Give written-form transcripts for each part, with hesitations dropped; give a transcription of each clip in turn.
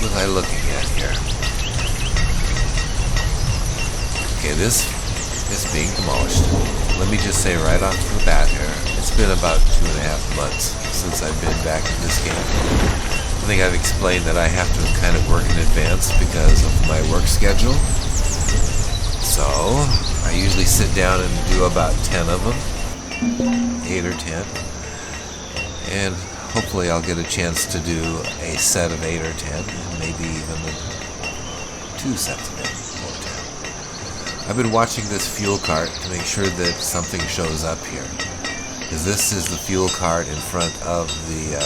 was I looking at here? Okay, this is being demolished. Let me just say right off the bat here, it's been about 2.5 months since I've been back in this game. I think I've explained that I have to kind of work in advance because of my work schedule. So, I usually sit down and do about 10 of them. 8 or 10. And hopefully I'll get a chance to do a set of 8 or 10, and maybe even 2 sets of 8 or 10. I've been watching this fuel cart to make sure that something shows up here. Because this is the fuel cart in front of the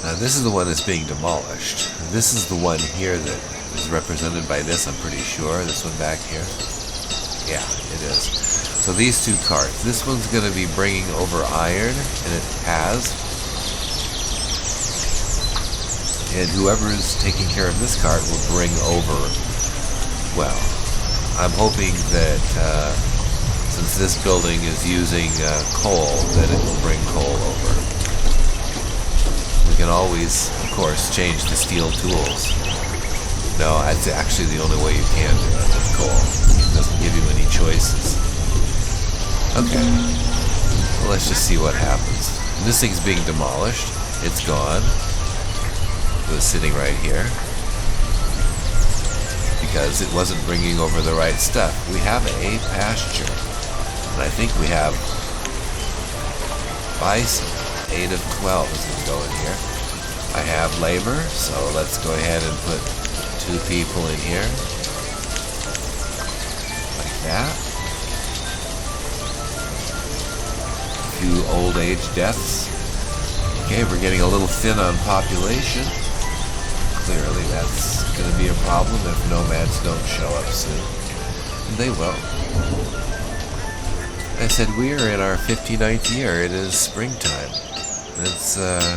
now this is the one that's being demolished. This is the one here that is represented by this, I'm pretty sure. This one back here. Yeah, it is. So these 2 carts. This one's going to be bringing over iron, and it has. And whoever is taking care of this cart will bring over, well, I'm hoping that since this building is using coal, that it will bring coal over. We can always, of course, change the steel tools. No, that's actually the only way you can do it with coal. It doesn't give you any choices. Okay. Well, let's just see what happens. And this thing's being demolished. It's gone. It was sitting right here. Because it wasn't bringing over the right stuff. We have a pasture. And I think we have bison. 8 of 12 is going to go in here. I have labor, so let's go ahead and put 2 people in here. Like that. A few old age deaths. Okay, we're getting a little thin on population. Clearly that's going to be a problem if nomads don't show up soon. And they will. I said we are in our 59th year. It is springtime. It's, well,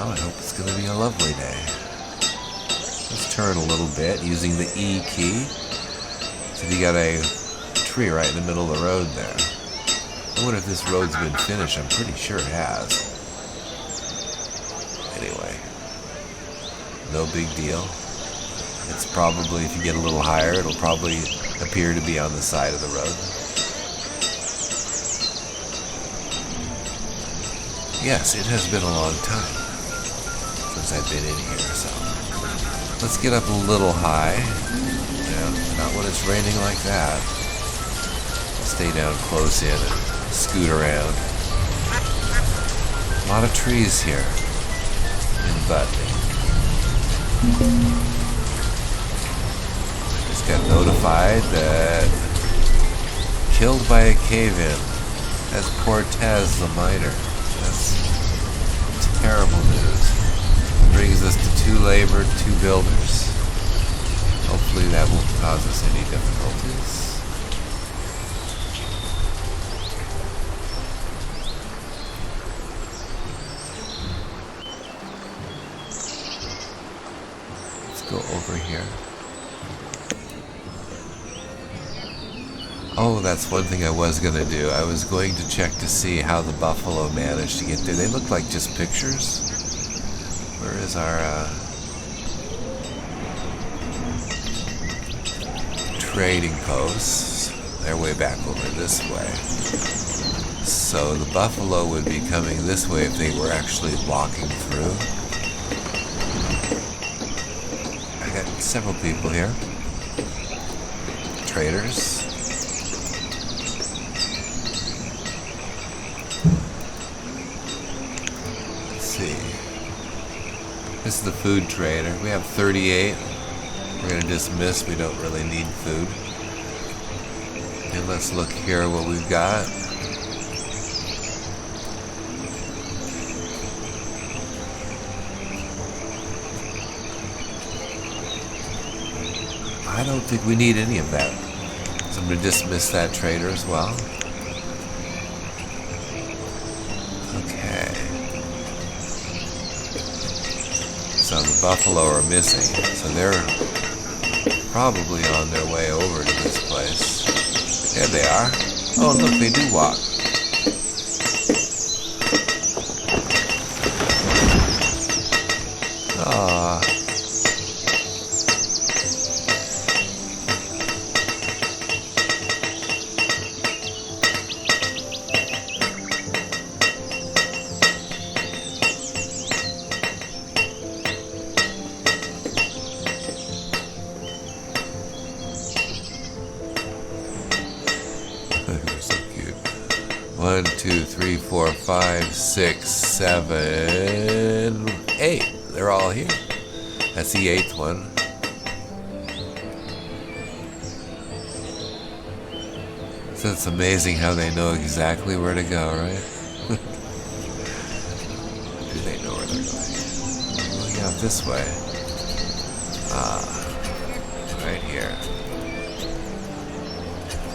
I hope it's going to be a lovely day. Let's turn a little bit using the E key. So you got a tree right in the middle of the road there. I wonder if this road's been finished. I'm pretty sure it has. Anyway, no big deal. It's probably, if you get a little higher, it'll probably appear to be on the side of the road. Yes, it has been a long time since I've been in here, so let's get up a little high. Yeah, not when it's raining like that. Stay down close in and scoot around. A lot of trees here in Butney. Just got notified that killed by a cave-in. That's Cortez the miner. That's terrible news. Brings us to 2 labor, 2 builders. Hopefully that won't cause us any difficulties. Let's go over here. Oh, that's one thing I was going to do. I was going to check to see how the buffalo managed to get there. They look like just pictures. Where is our trading posts? They're way back over this way. So the buffalo would be coming this way if they were actually walking through. I got several people here. Traders. This is the food trader. We have 38. We're going to dismiss. We don't really need food. And let's look here what we've got. I don't think we need any of that. So I'm going to dismiss that trader as well. Okay. So the buffalo are missing. So they're probably on their way over to this place. There they are. Oh, look, they do walk. 1, 2, 3, 4, 5, 6, 7, 8. They're all here. That's the 8th one. So it's amazing how they know exactly where to go, right? Do they know where they're going? Going out this way. Right here.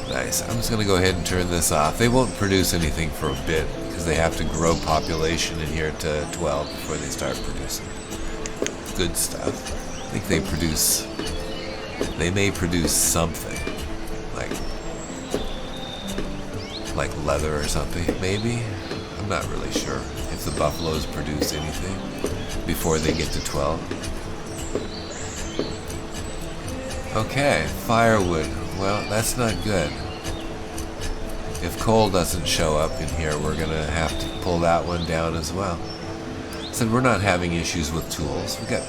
Nice. I'm just going to go ahead and turn this off. They won't produce anything for a bit because they have to grow population in here to 12 before they start producing good stuff. I think they may produce something like leather or something, maybe. I'm not really sure if the buffaloes produce anything before they get to 12. Okay, firewood. Well, that's not good. If coal doesn't show up in here, we're gonna have to pull that one down as well. So we're not having issues with tools. We've got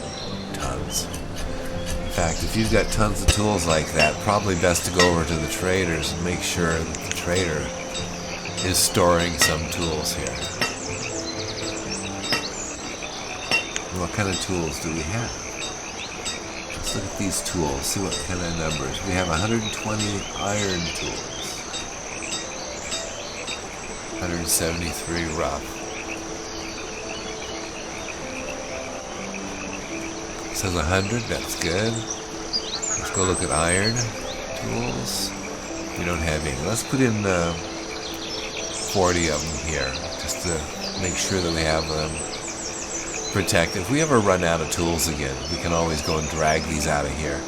tons. In fact, if you've got tons of tools like that, probably best to go over to the traders and make sure that the trader is storing some tools here. What kind of tools do we have? Let's look at these tools, see what kind of numbers. We have 120 iron tools. 173 rough. It says 100, that's good. Let's go look at iron tools. We don't have any. Let's put in 40 of them here, just to make sure that we have them protected. If we ever run out of tools again, we can always go and drag these out of here,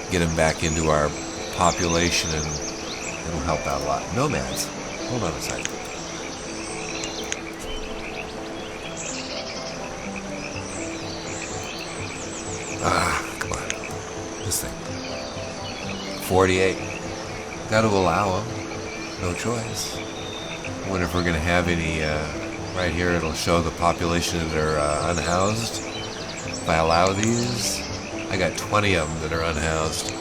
get them back into our population, and it'll help out a lot. Nomads. Hold on a second. Come on. This thing. 48. Got to allow them. No choice. I wonder if we're going to have any, right here it'll show the population that are unhoused. If I allow these, I got 20 of them that are unhoused.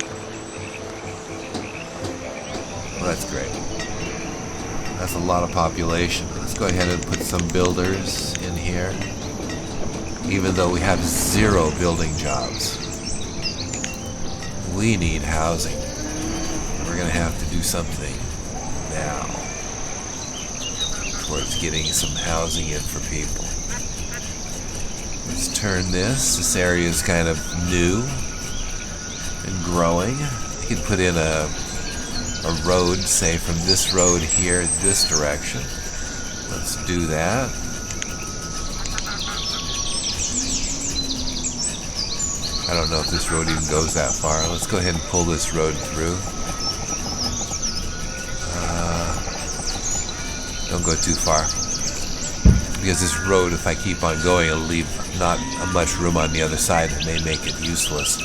Well, that's great. That's a lot of population. Let's go ahead and put some builders in here. Even though we have 0 building jobs. We need housing. We're going to have to do something now towards getting some housing in for people. Let's turn this. This area is kind of new and growing. You could put in a road, say from this road here, this direction. Let's do that. I don't know if this road even goes that far. Let's go ahead and pull this road through. Don't go too far. Because this road, if I keep on going, it'll leave not much room on the other side that may make it useless.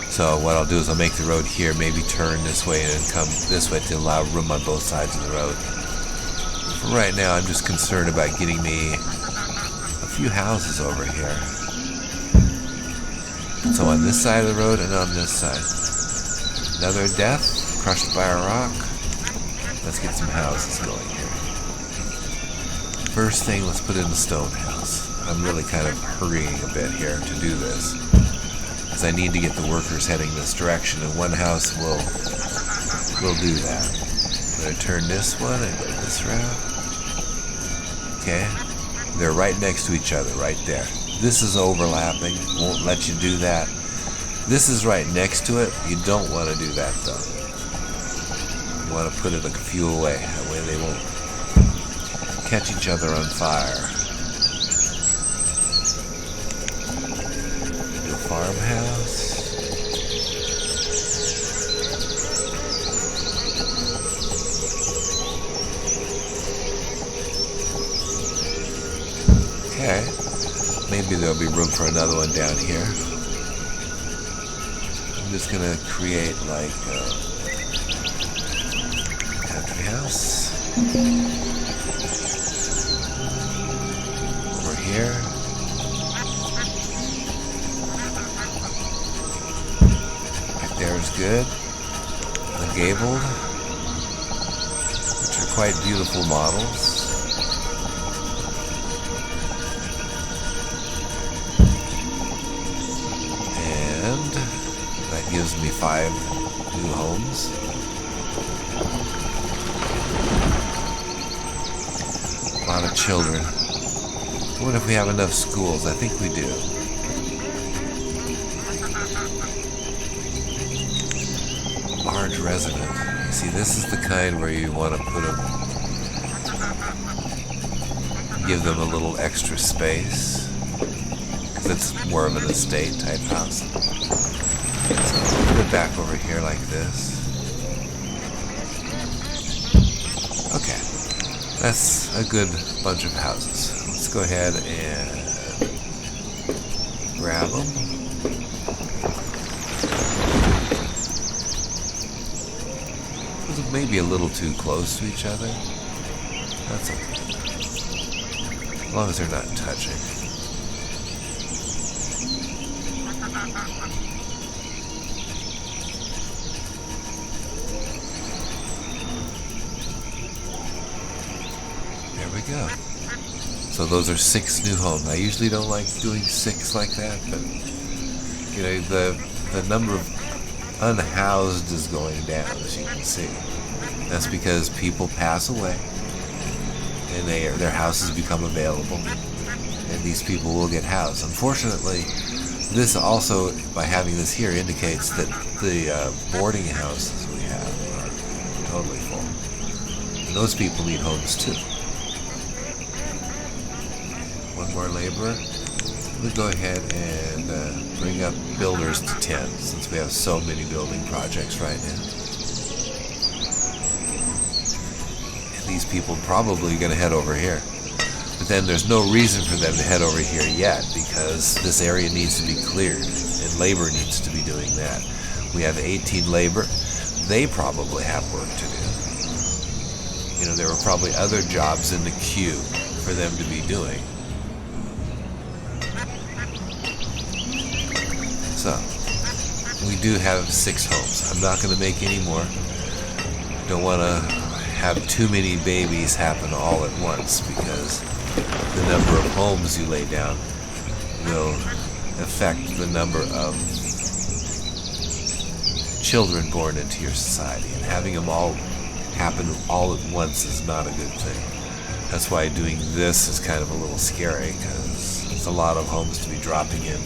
So what I'll do is I'll make the road here, maybe turn this way and come this way to allow room on both sides of the road. For right now, I'm just concerned about getting me a few houses over here. So on this side of the road and on this side. Another death, crushed by a rock. Let's get some houses going here. First thing, let's put in a stone house. I'm really kind of hurrying a bit here to do this, because I need to get the workers heading this direction, and one house will do that. I'm going to turn this one and go this route. Okay, they're right next to each other, right there. This is overlapping, won't let you do that. This is right next to it. You don't want to do that though. You want to put it a few away, that way they won't catch each other on fire. Do a farmhouse. Okay. Maybe there'll be room for another one down here. I'm just gonna create like a country house. Over here. Right there is good. The gabled, which are quite beautiful models. gives me 5 new homes. A lot of children. I wonder if we have enough schools. I think we do. Large resident. You see, this is the kind where you want to put them, give them a little extra space, because it's more of an estate type house. So I'll put it back over here like this. Okay, that's a good bunch of houses. Let's go ahead and grab them. Maybe a little too close to each other. That's okay. As long as they're not touching. There we go. So those are 6 new homes. I usually don't like doing 6 like that, but you know, the number of unhoused is going down, as you can see. That's because people pass away and their houses become available, and these people will get housed. Unfortunately, this also, by having this here, indicates that the boarding houses we have are totally full. And those people need homes too. One more laborer. We'll go ahead and bring up builders to 10, since we have so many building projects right now. And these people probably going to head over here. But then there's no reason for them to head over here yet, because this area needs to be cleared, and labor needs to be doing that. We have 18 labor. They probably have work to do. You know, there were probably other jobs in the queue for them to be doing. So, we do have 6 homes. I'm not going to make any more. Don't want to have too many babies happen all at once, because the number of homes you lay down will affect the number of children born into your society. And having them all happen all at once is not a good thing. That's why doing this is kind of a little scary, because it's a lot of homes to be dropping in.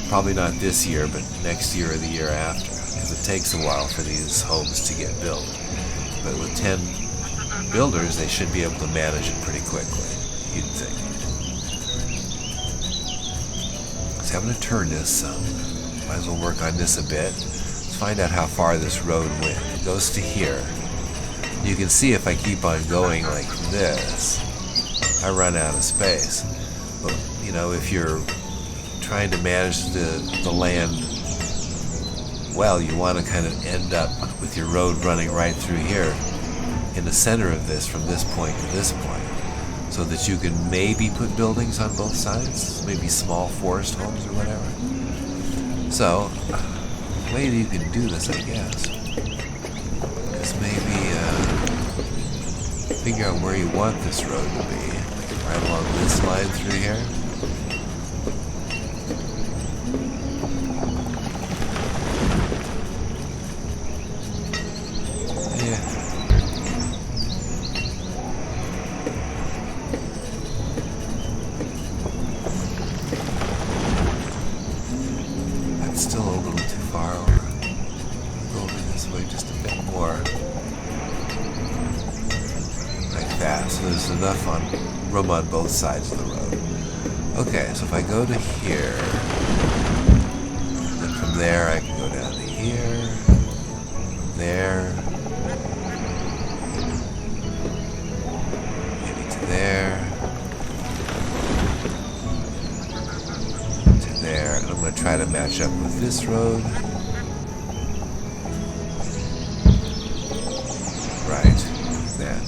Probably not this year, but next year or the year after, because it takes a while for these homes to get built. But with 10 builders, they should be able to manage it pretty quickly, you'd think. So I'm going to turn this. Might as well work on this a bit. Let's find out how far this road went. It goes to here. You can see if I keep on going like this, I run out of space. But, you know, if you're trying to manage the land well, you want to kind of end up with your road running right through here in the center of this, from this point to this point, so that you can maybe put buildings on both sides, maybe small forest homes or whatever. So, the way that you can do this, I guess, is maybe figure out where you want this road to be, right along this line through here. Enough room on both sides of the road. Okay, so if I go to here, then from there I can go down to here, there, maybe to there, to there, and I'm going to try to match up with this road. Right, like that.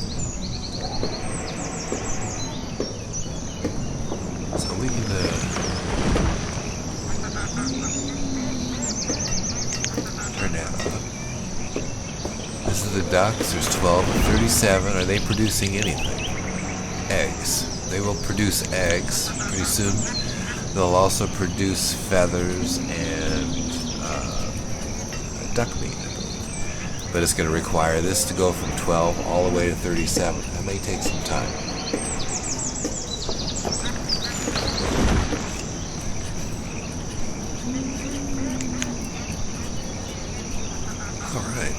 We can turn that on. This is the ducks. There's 12 or 37. Are they producing anything? Eggs. They will produce eggs pretty soon. They'll also produce feathers and duck meat. But it's going to require this to go from 12 all the way to 37. That may take some time. Alright.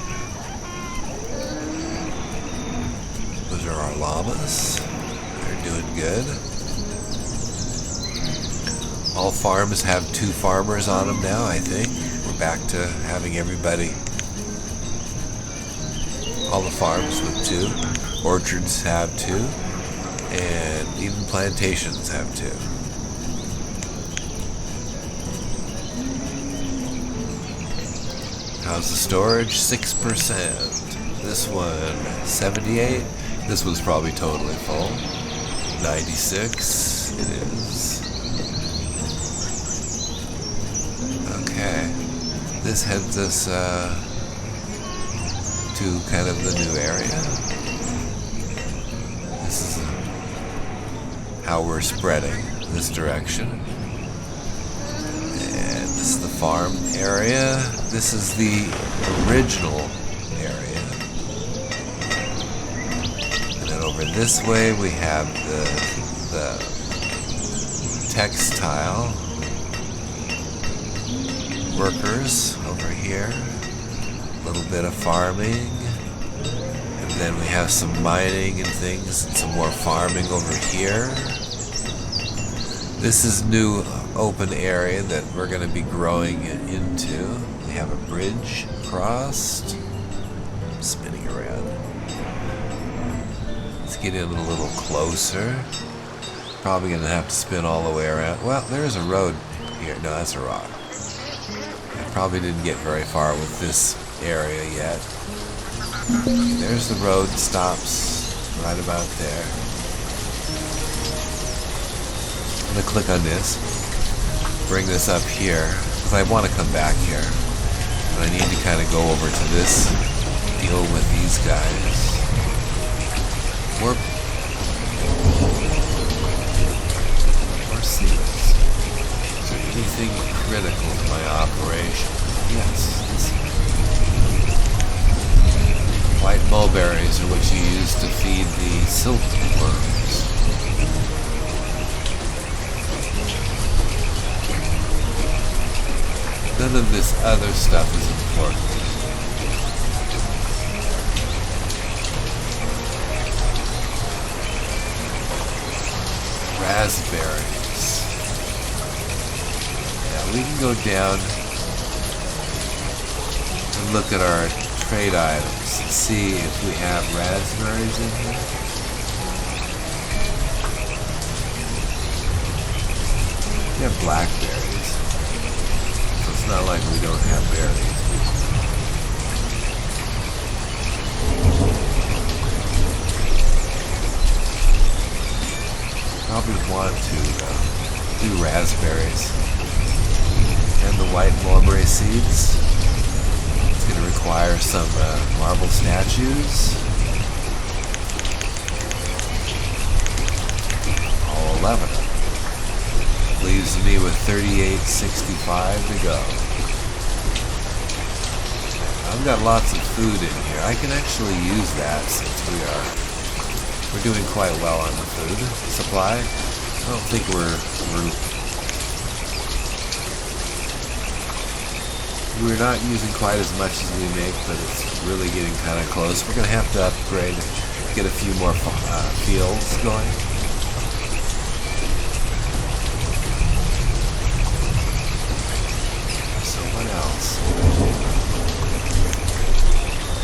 Those are our llamas. They're doing good. All farms have 2 farmers on them now, I think. We're back to having everybody, all the farms with 2. Orchards have 2. And even plantations have 2. How's the storage? 6%. This one, 78. This one's probably totally full. 96. It is. Okay. This heads us to kind of the new area. This is how we're spreading this direction. And this is the farm area. This is the original area. And then over this way we have the textile workers over here. A little bit of farming. And then we have some mining and things and some more farming over here. This is new open area that we're going to be growing into. We have a bridge crossed. Spinning around. Let's get in a little closer. Probably going to have to spin all the way around. Well, there's a road here. No, that's a rock. I probably didn't get very far with this area yet. There's the road, stops right about there. I'm going to click on this, bring this up here, because I want to come back here. But I need to kind of go over to this, deal with these guys. More seeds. Is there anything critical to my operation? Yes. White mulberries are what you use to feed the silkworms. None of this other stuff is important. Raspberries. Yeah, we can go down and look at our trade items and see if we have raspberries in here. We have blackberries, so it's not like we don't have berries. Probably want to do raspberries and the white mulberry seeds. It's going to require some marble statues. All 11 of them. Leaves me with 3865 to go. I've got lots of food in here. I can actually use that since we're doing quite well on the food supply. I don't think we're not using quite as much as we make, but it's really getting kind of close. We're going to have to upgrade, get a few more fields going. So what else?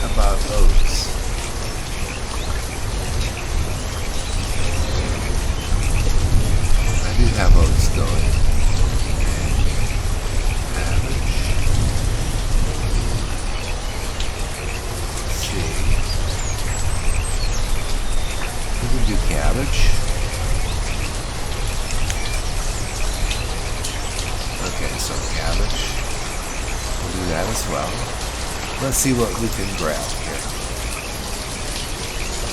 How about oats? I do have oats going. Cabbage. Okay, so cabbage. We'll do that as well. Let's see what we can grab here.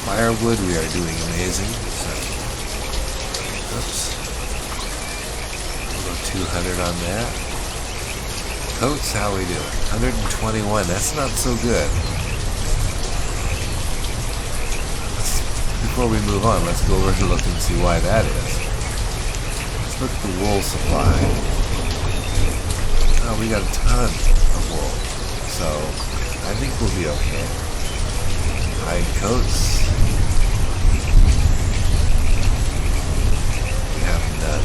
Firewood, we are doing amazing. So, oops. We'll go 200 on that. Coats, how we doing? 121, that's not so good. Before we move on, let's go over and look and see why that is. Let's look at the wool supply. Oh, we got a ton of wool. So, I think we'll be okay. Hide coats. We have none.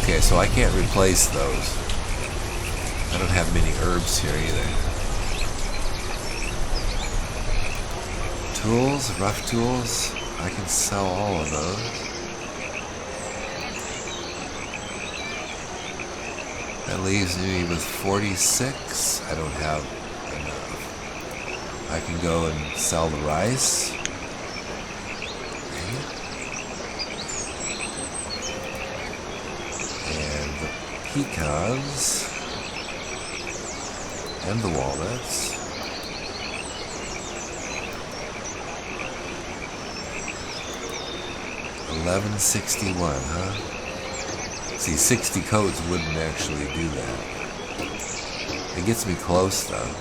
Okay, so I can't replace those. I don't have many herbs here either. Tools, rough tools. I can sell all of those. That leaves me with 46. I don't have enough. I can go and sell the rice. And the pecans. And the walnuts. $11.61, huh? See, 60 coats wouldn't actually do that. It gets me close, though.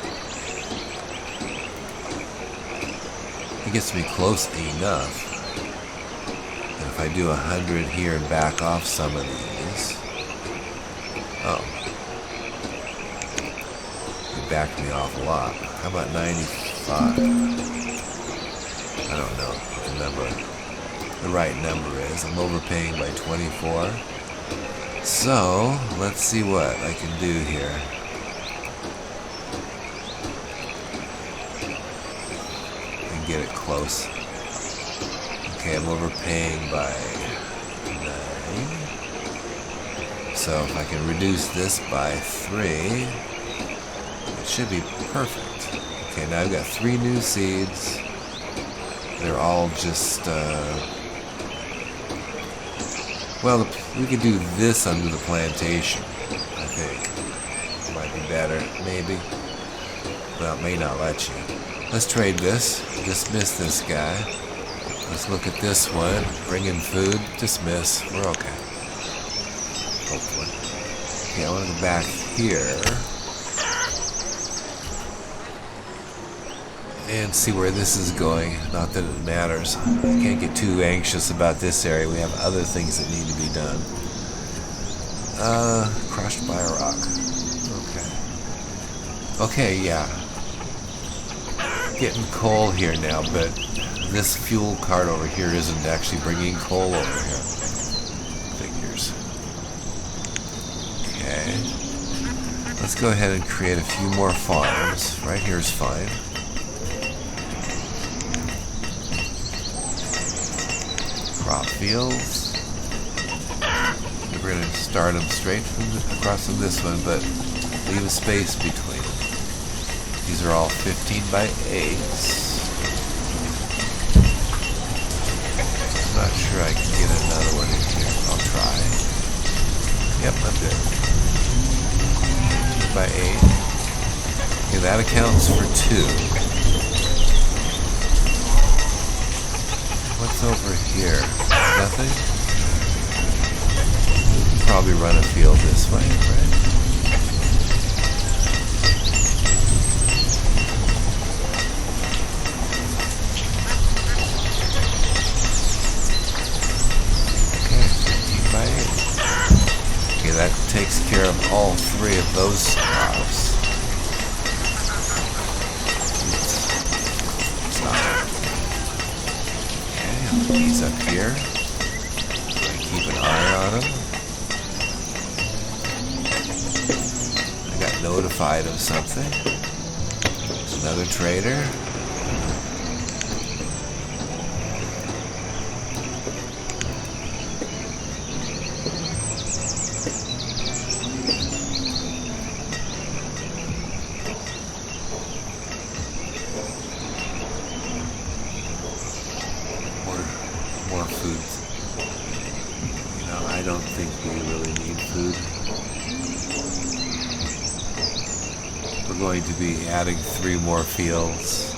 It gets me close enough. And if I do 100 here and back off some of these... Oh. Backed me off a lot. How about 95? I don't know what the right number is. I'm overpaying by 24. So, let's see what I can do here. And get it close. Okay, I'm overpaying by 9. So if I can reduce this by 3, it should be perfect. Okay, now I've got 3 new seeds. They're all just, well, we could do this under the plantation, I think. Might be better, maybe. Well, it may not let you. Let's trade this. Dismiss this guy. Let's look at this one. Bring in food. Dismiss. We're okay. Hopefully. Okay, I want to go back here. And see where this is going. Not that it matters. I can't get too anxious about this area. We have other things that need to be done. Crushed by a rock. Okay. Okay, yeah. Getting coal here now, but this fuel cart over here isn't actually bringing coal over here. Figures. Okay. Let's go ahead and create a few more farms. Right here is fine. Crop fields. We're going to start them straight from across from this one, but leave a space between them. These are all 15 by 8s. I'm not sure I can get another one in here. I'll try. Yep, I'm good. 15 by 8. Okay, that accounts for 2. What's over here? Nothing? Probably run a field this way, right? Okay, 15 by 8. Okay, that takes care of all 3 of those crops. These up here. Keep an eye on them. I got notified of something. There's another trader. More food. You know, I don't think we really need food. We're going to be adding 3 more fields.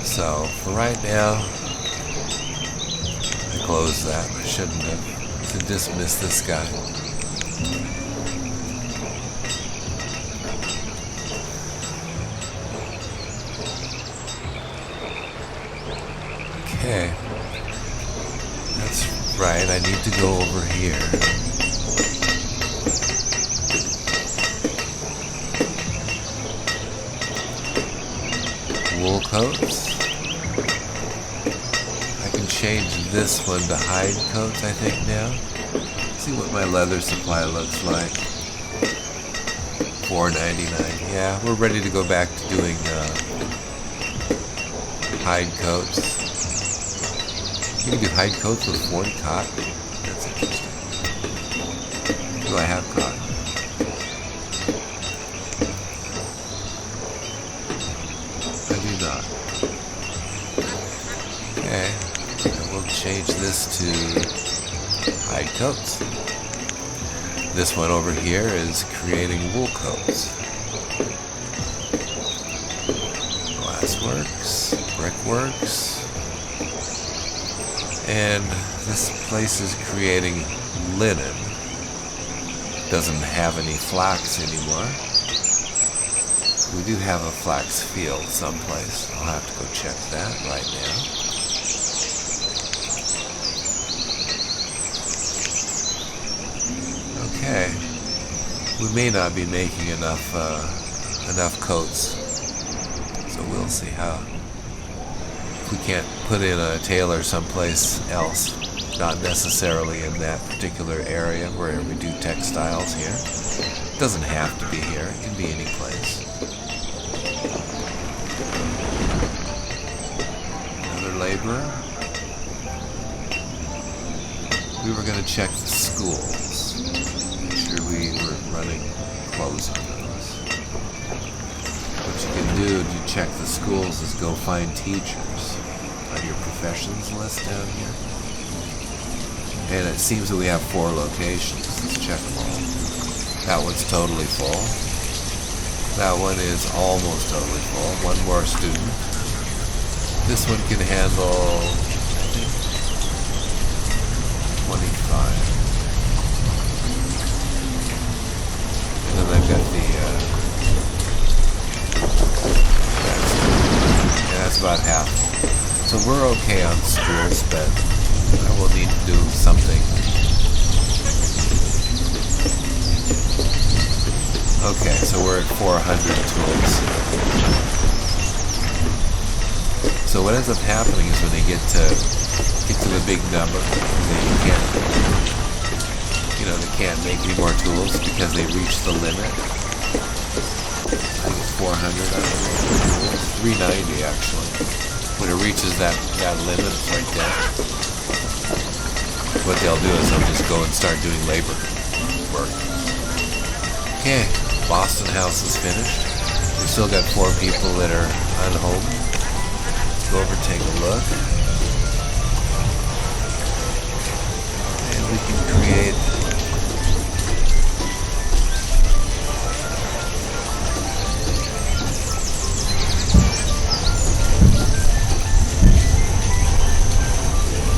So, for right now, I closed that. I shouldn't have. To dismiss this guy. Okay. That's right, I need to go over here. Wool coats. I can change this one to hide coats, I think, now. See what my leather supply looks like. $4.99. Yeah, we're ready to go back to doing hide coats. You can do hide coats with 40 cotton. That's interesting. Do I have cotton? I do not. Okay. And we'll change this to hide coats. This one over here is creating wool coats. Glassworks, brickworks. And this place is creating linen. Doesn't have any flax anymore. We do have a flax field someplace. I'll have to go check that right now. Okay. We may not be making enough coats. So we'll see how. If we can't put in a tailor someplace else, not necessarily in that particular area where we do textiles here. It doesn't have to be here, it can be any place. Another laborer. We were going to check the schools. Make sure we were running close on those. What you can do to check the schools is go find teachers on your professions list down here. And it seems that we have 4 locations. Let's check them all. That one's totally full. That one is almost totally full. One more student. This one can handle, I think, 25. And then I've got the, that's about half. So we're okay on schools, but I will need to do something. Okay, so we're at 400 tools. So what ends up happening is when they get to the big number, they can't make any more tools because they reach the limit. I think it's 400, I don't know, 390 actually. When it reaches that limit, it's right there. What they'll do is they'll just go and start doing labor work. Okay, Boston house is finished. We've still got 4 people that are unhomed. Let's go over and take a look. And we can create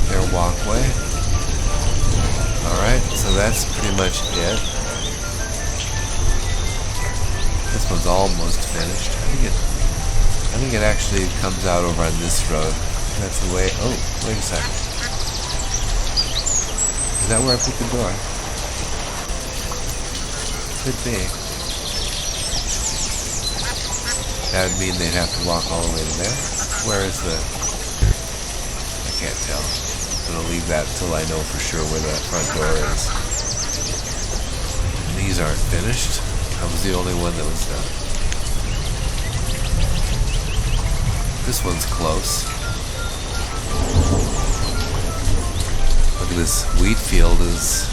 their walkway. Alright, so that's pretty much it. This one's almost finished. I think it actually comes out over on this road. That's the way. Oh, wait a second. Is that where I put the door? Could be. That would mean they'd have to walk all the way to there. Where is the... I can't tell. I'm going to leave that until I know for sure where that front door is. These aren't finished. I was the only one that was done. This one's close. Look at this wheat field is...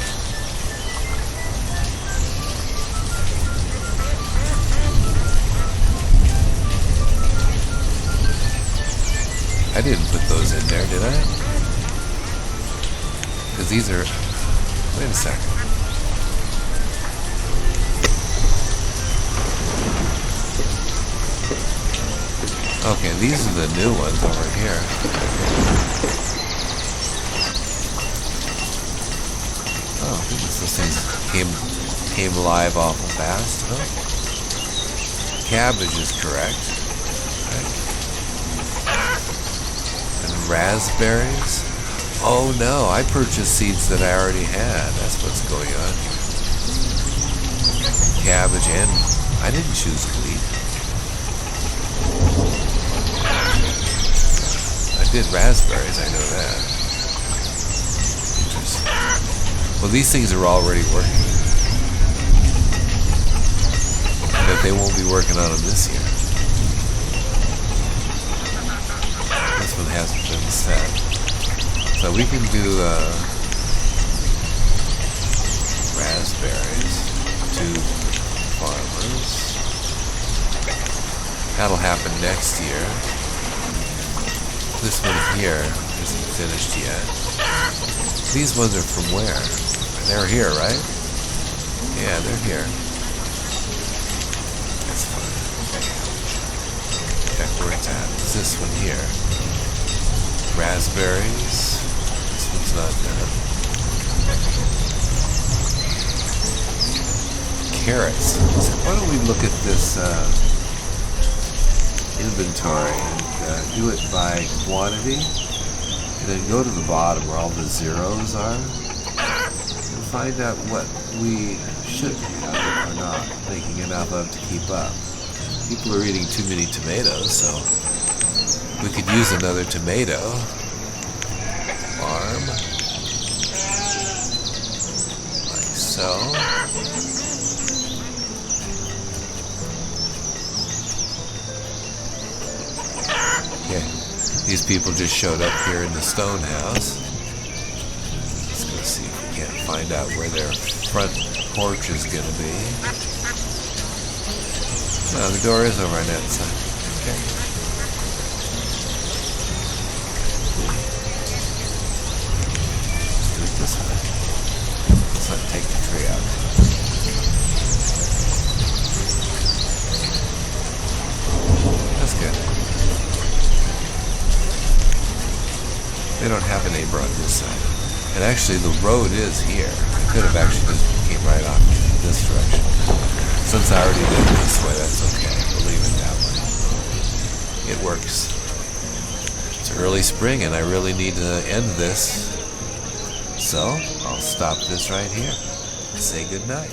I didn't put those in there, did I? Because these are... Wait a second. Okay, these are the new ones over here. Oh, goodness, those things came alive awful fast, huh? Cabbage is correct. Right. And raspberries? Oh no, I purchased seeds that I already had. That's what's going on here. Cabbage, and I didn't choose wheat. I did raspberries, I know that. Interesting. Well, these things are already working. But they won't be working on them this year. This one hasn't been set. So we can do raspberries to farmers. That'll happen next year. This one here isn't finished yet. These ones are from where? They're here, right? Yeah, they're here. That's fine. Check where it's at. It's this one here. Raspberries. This one's not done. Carrots. So why don't we look at this inventory and do it by quantity, and then go to the bottom where all the zeros are and find out what we should be or not making enough of to keep up. People are eating too many tomatoes, so we could use another tomato farm, like so. Okay, these people just showed up here in the stone house. Let's go see if we can't find out where their front porch is going to be. No, the door is over on that side. Okay. Let's do it this way. Let's not take the tree out. That's good. They don't have a neighbor on this side. And actually the road is here. I could have actually just came right off this direction. Since I already did it this way, that's okay. We'll leave it that way. It works. It's early spring and I really need to end this. So I'll stop this right here. Say goodnight.